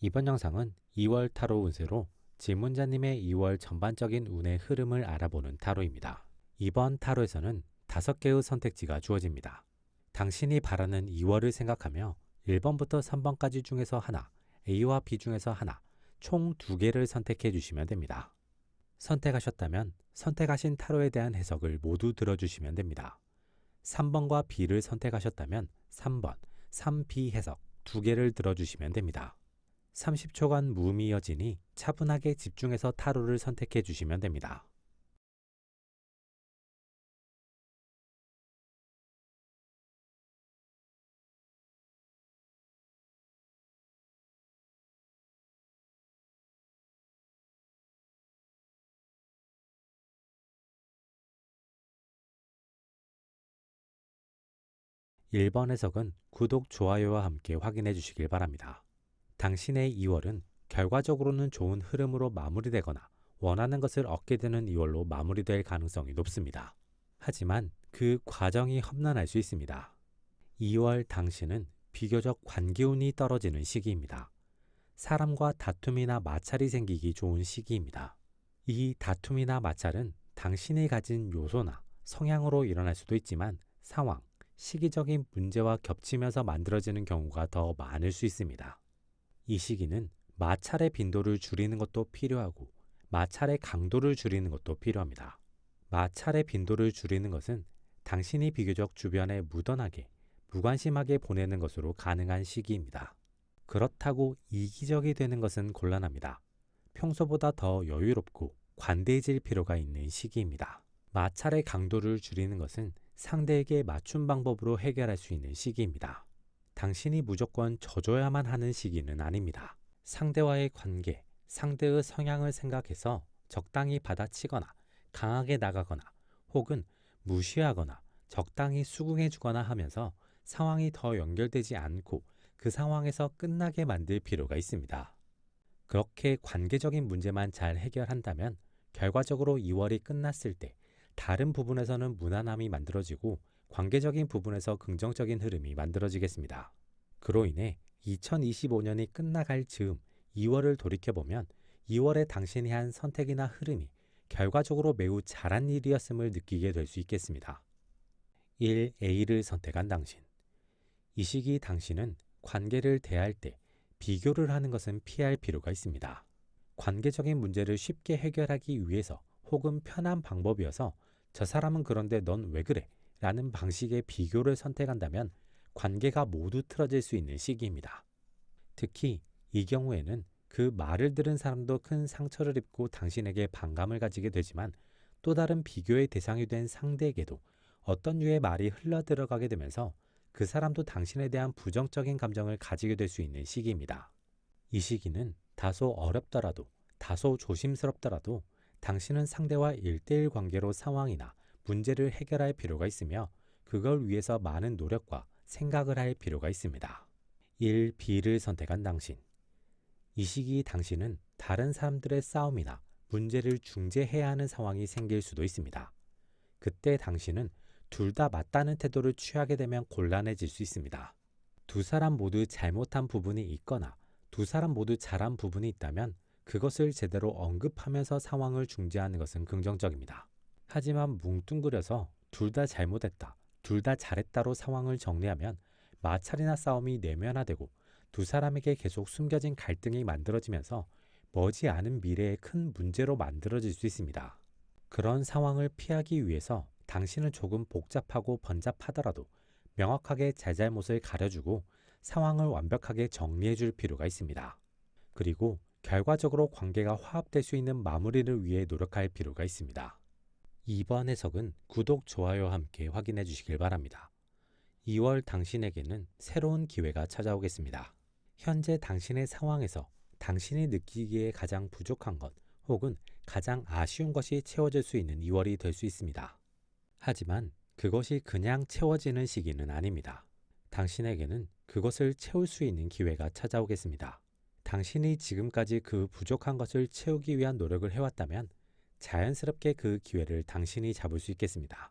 이번 영상은 2월 타로 운세로 질문자님의 2월 전반적인 운의 흐름을 알아보는 타로입니다. 이번 타로에서는 5개의 선택지가 주어집니다. 당신이 바라는 2월을 생각하며 1번부터 3번까지 중에서 하나, A와 B 중에서 하나, 총 2개를 선택해 주시면 됩니다. 선택하셨다면 선택하신 타로에 대한 해석을 모두 들어주시면 됩니다. 3번과 B를 선택하셨다면 3번, 3B 해석 2개를 들어주시면 됩니다. 30초간 무음이 이어지니 차분하게 집중해서 타로를 선택해 주시면 됩니다. 일 번 해석은 구독, 좋아요와 함께 확인해 주시길 바랍니다. 당신의 2월은 결과적으로는 좋은 흐름으로 마무리되거나 원하는 것을 얻게 되는 2월로 마무리될 가능성이 높습니다. 하지만 그 과정이 험난할 수 있습니다. 2월 당신은 비교적 관계운이 떨어지는 시기입니다. 사람과 다툼이나 마찰이 생기기 좋은 시기입니다. 이 다툼이나 마찰은 당신이 가진 요소나 성향으로 일어날 수도 있지만 상황, 시기적인 문제와 겹치면서 만들어지는 경우가 더 많을 수 있습니다. 이 시기는 마찰의 빈도를 줄이는 것도 필요하고 마찰의 강도를 줄이는 것도 필요합니다. 마찰의 빈도를 줄이는 것은 당신이 비교적 주변에 무던하게, 무관심하게 보내는 것으로 가능한 시기입니다. 그렇다고 이기적이 되는 것은 곤란합니다. 평소보다 더 여유롭고 관대해질 필요가 있는 시기입니다. 마찰의 강도를 줄이는 것은 상대에게 맞춤 방법으로 해결할 수 있는 시기입니다. 당신이 무조건 져줘야만 하는 시기는 아닙니다. 상대와의 관계, 상대의 성향을 생각해서 적당히 받아치거나 강하게 나가거나 혹은 무시하거나 적당히 수긍해주거나 하면서 상황이 더 연결되지 않고 그 상황에서 끝나게 만들 필요가 있습니다. 그렇게 관계적인 문제만 잘 해결한다면 결과적으로 2월이 끝났을 때 다른 부분에서는 무난함이 만들어지고 관계적인 부분에서 긍정적인 흐름이 만들어지겠습니다. 그로 인해 2025년이 끝나갈 즈음 2월을 돌이켜보면 2월에 당신이 한 선택이나 흐름이 결과적으로 매우 잘한 일이었음을 느끼게 될 수 있겠습니다. 1A를 선택한 당신. 이 시기 당신은 관계를 대할 때 비교를 하는 것은 피할 필요가 있습니다. 관계적인 문제를 쉽게 해결하기 위해서 혹은 편한 방법이어서 저 사람은 그런데 넌 왜 그래? 라는 방식의 비교를 선택한다면 관계가 모두 틀어질 수 있는 시기입니다. 특히 이 경우에는 그 말을 들은 사람도 큰 상처를 입고 당신에게 반감을 가지게 되지만 또 다른 비교의 대상이 된 상대에게도 어떤 류의 말이 흘러들어가게 되면서 그 사람도 당신에 대한 부정적인 감정을 가지게 될 수 있는 시기입니다. 이 시기는 다소 어렵더라도 다소 조심스럽더라도 당신은 상대와 1대1 관계로 상황이나 문제를 해결할 필요가 있으며 그걸 위해서 많은 노력과 생각을 할 필요가 있습니다. 1B를 선택한 당신. 이 시기 당신은 다른 사람들의 싸움이나 문제를 중재해야 하는 상황이 생길 수도 있습니다. 그때 당신은 둘 다 맞다는 태도를 취하게 되면 곤란해질 수 있습니다. 두 사람 모두 잘못한 부분이 있거나 두 사람 모두 잘한 부분이 있다면 그것을 제대로 언급하면서 상황을 중재하는 것은 긍정적입니다. 하지만 뭉뚱그려서 둘 다 잘못했다, 둘 다 잘했다로 상황을 정리하면 마찰이나 싸움이 내면화되고 두 사람에게 계속 숨겨진 갈등이 만들어지면서 머지않은 미래에 큰 문제로 만들어질 수 있습니다. 그런 상황을 피하기 위해서 당신은 조금 복잡하고 번잡하더라도 명확하게 잘잘못을 가려주고 상황을 완벽하게 정리해 줄 필요가 있습니다. 그리고 결과적으로 관계가 화합될 수 있는 마무리를 위해 노력할 필요가 있습니다. 이번 해석은 구독, 좋아요와 함께 확인해 주시길 바랍니다. 2월 당신에게는 새로운 기회가 찾아오겠습니다. 현재 당신의 상황에서 당신이 느끼기에 가장 부족한 것 혹은 가장 아쉬운 것이 채워질 수 있는 2월이 될 수 있습니다. 하지만 그것이 그냥 채워지는 시기는 아닙니다. 당신에게는 그것을 채울 수 있는 기회가 찾아오겠습니다. 당신이 지금까지 그 부족한 것을 채우기 위한 노력을 해왔다면 자연스럽게 그 기회를 당신이 잡을 수 있겠습니다.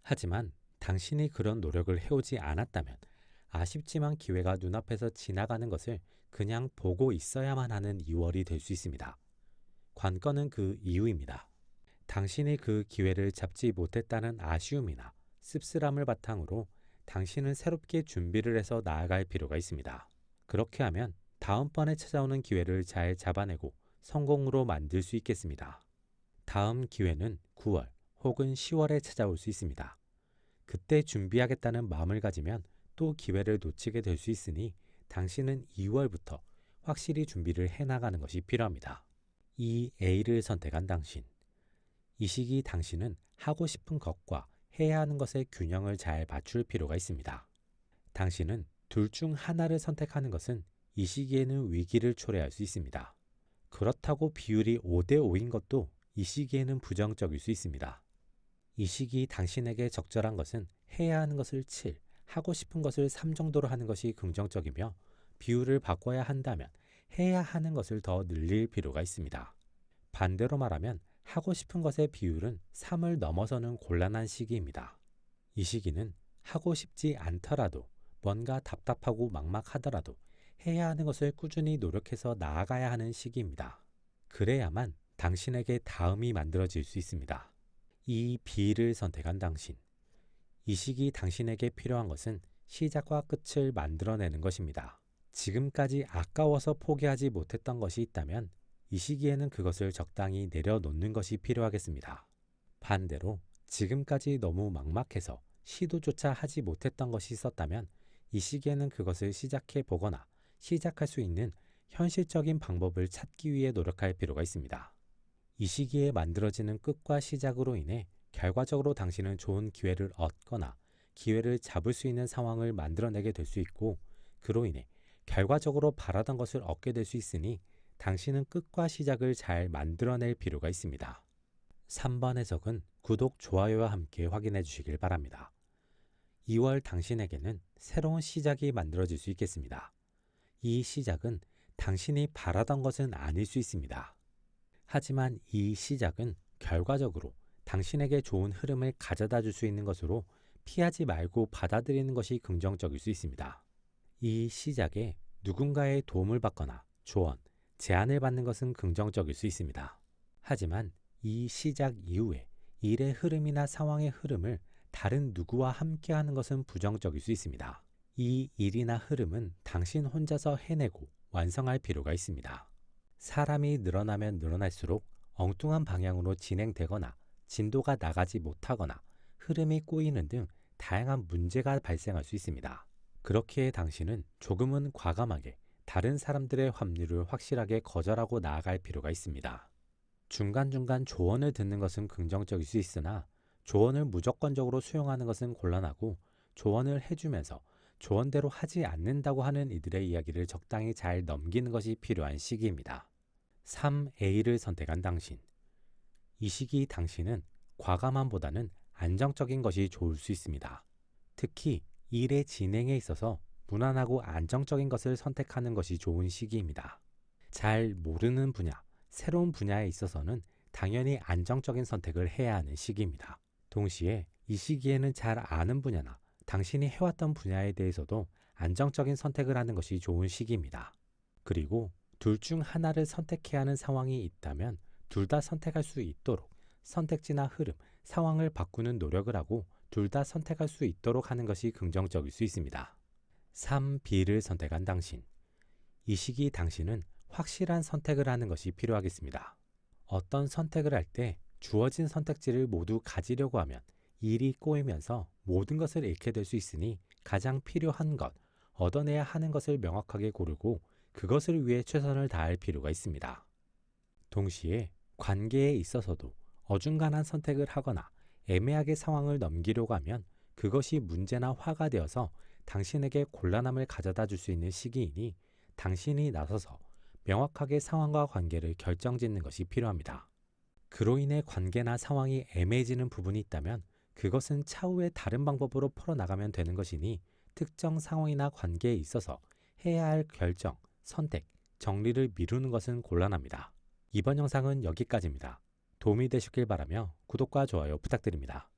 하지만 당신이 그런 노력을 해오지 않았다면 아쉽지만 기회가 눈앞에서 지나가는 것을 그냥 보고 있어야만 하는 2월이 될 수 있습니다. 관건은 그 이유입니다. 당신이 그 기회를 잡지 못했다는 아쉬움이나 씁쓸함을 바탕으로 당신은 새롭게 준비를 해서 나아갈 필요가 있습니다. 그렇게 하면 다음번에 찾아오는 기회를 잘 잡아내고 성공으로 만들 수 있겠습니다. 다음 기회는 9월 혹은 10월에 찾아올 수 있습니다. 그때 준비하겠다는 마음을 가지면 또 기회를 놓치게 될 수 있으니 당신은 2월부터 확실히 준비를 해나가는 것이 필요합니다. 이 A를 선택한 당신. 이 시기 당신은 하고 싶은 것과 해야 하는 것의 균형을 잘 맞출 필요가 있습니다. 당신은 둘 중 하나를 선택하는 것은 이 시기에는 위기를 초래할 수 있습니다. 그렇다고 비율이 5대5인 것도 이 시기에는 부정적일 수 있습니다. 이 시기 당신에게 적절한 것은 해야 하는 것을 7, 하고 싶은 것을 3 정도로 하는 것이 긍정적이며 비율을 바꿔야 한다면 해야 하는 것을 더 늘릴 필요가 있습니다. 반대로 말하면 하고 싶은 것의 비율은 3을 넘어서는 곤란한 시기입니다. 이 시기는 하고 싶지 않더라도 뭔가 답답하고 막막하더라도 해야 하는 것을 꾸준히 노력해서 나아가야 하는 시기입니다. 그래야만 당신에게 다음이 만들어질 수 있습니다. 이 B를 선택한 당신. 이 시기 당신에게 필요한 것은 시작과 끝을 만들어내는 것입니다. 지금까지 아까워서 포기하지 못했던 것이 있다면 이 시기에는 그것을 적당히 내려놓는 것이 필요하겠습니다. 반대로 지금까지 너무 막막해서 시도조차 하지 못했던 것이 있었다면 이 시기에는 그것을 시작해 보거나 시작할 수 있는 현실적인 방법을 찾기 위해 노력할 필요가 있습니다. 이 시기에 만들어지는 끝과 시작으로 인해 결과적으로 당신은 좋은 기회를 얻거나 기회를 잡을 수 있는 상황을 만들어내게 될 수 있고 그로 인해 결과적으로 바라던 것을 얻게 될 수 있으니 당신은 끝과 시작을 잘 만들어낼 필요가 있습니다. 3번 해석은 구독, 좋아요와 함께 확인해 주시길 바랍니다. 2월 당신에게는 새로운 시작이 만들어질 수 있겠습니다. 이 시작은 당신이 바라던 것은 아닐 수 있습니다. 하지만 이 시작은 결과적으로 당신에게 좋은 흐름을 가져다 줄 수 있는 것으로 피하지 말고 받아들이는 것이 긍정적일 수 있습니다. 이 시작에 누군가의 도움을 받거나 조언, 제안을 받는 것은 긍정적일 수 있습니다. 하지만 이 시작 이후에 일의 흐름이나 상황의 흐름을 다른 누구와 함께 하는 것은 부정적일 수 있습니다. 이 일이나 흐름은 당신 혼자서 해내고 완성할 필요가 있습니다. 사람이 늘어나면 늘어날수록 엉뚱한 방향으로 진행되거나 진도가 나가지 못하거나 흐름이 꼬이는 등 다양한 문제가 발생할 수 있습니다. 그렇기에 당신은 조금은 과감하게 다른 사람들의 합류를 확실하게 거절하고 나아갈 필요가 있습니다. 중간중간 조언을 듣는 것은 긍정적일 수 있으나 조언을 무조건적으로 수용하는 것은 곤란하고 조언을 해주면서 조언대로 하지 않는다고 하는 이들의 이야기를 적당히 잘 넘기는 것이 필요한 시기입니다. 3A를 선택한 당신. 이 시기 당신은 과감함보다는 안정적인 것이 좋을 수 있습니다. 특히 일의 진행에 있어서 무난하고 안정적인 것을 선택하는 것이 좋은 시기입니다. 잘 모르는 분야, 새로운 분야에 있어서는 당연히 안정적인 선택을 해야 하는 시기입니다. 동시에 이 시기에는 잘 아는 분야나 당신이 해왔던 분야에 대해서도 안정적인 선택을 하는 것이 좋은 시기입니다. 그리고 둘 중 하나를 선택해야 하는 상황이 있다면 둘 다 선택할 수 있도록 선택지나 흐름, 상황을 바꾸는 노력을 하고 둘 다 선택할 수 있도록 하는 것이 긍정적일 수 있습니다. 3B를 선택한 당신. 이 시기 당신은 확실한 선택을 하는 것이 필요하겠습니다. 어떤 선택을 할 때 주어진 선택지를 모두 가지려고 하면 일이 꼬이면서 모든 것을 잃게 될 수 있으니 가장 필요한 것, 얻어내야 하는 것을 명확하게 고르고 그것을 위해 최선을 다할 필요가 있습니다. 동시에 관계에 있어서도 어중간한 선택을 하거나 애매하게 상황을 넘기려고 하면 그것이 문제나 화가 되어서 당신에게 곤란함을 가져다 줄 수 있는 시기이니 당신이 나서서 명확하게 상황과 관계를 결정짓는 것이 필요합니다. 그로 인해 관계나 상황이 애매해지는 부분이 있다면 그것은 차후에 다른 방법으로 풀어나가면 되는 것이니 특정 상황이나 관계에 있어서 해야 할 결정, 선택, 정리를 미루는 것은 곤란합니다. 이번 영상은 여기까지입니다. 도움이 되셨길 바라며 구독과 좋아요 부탁드립니다.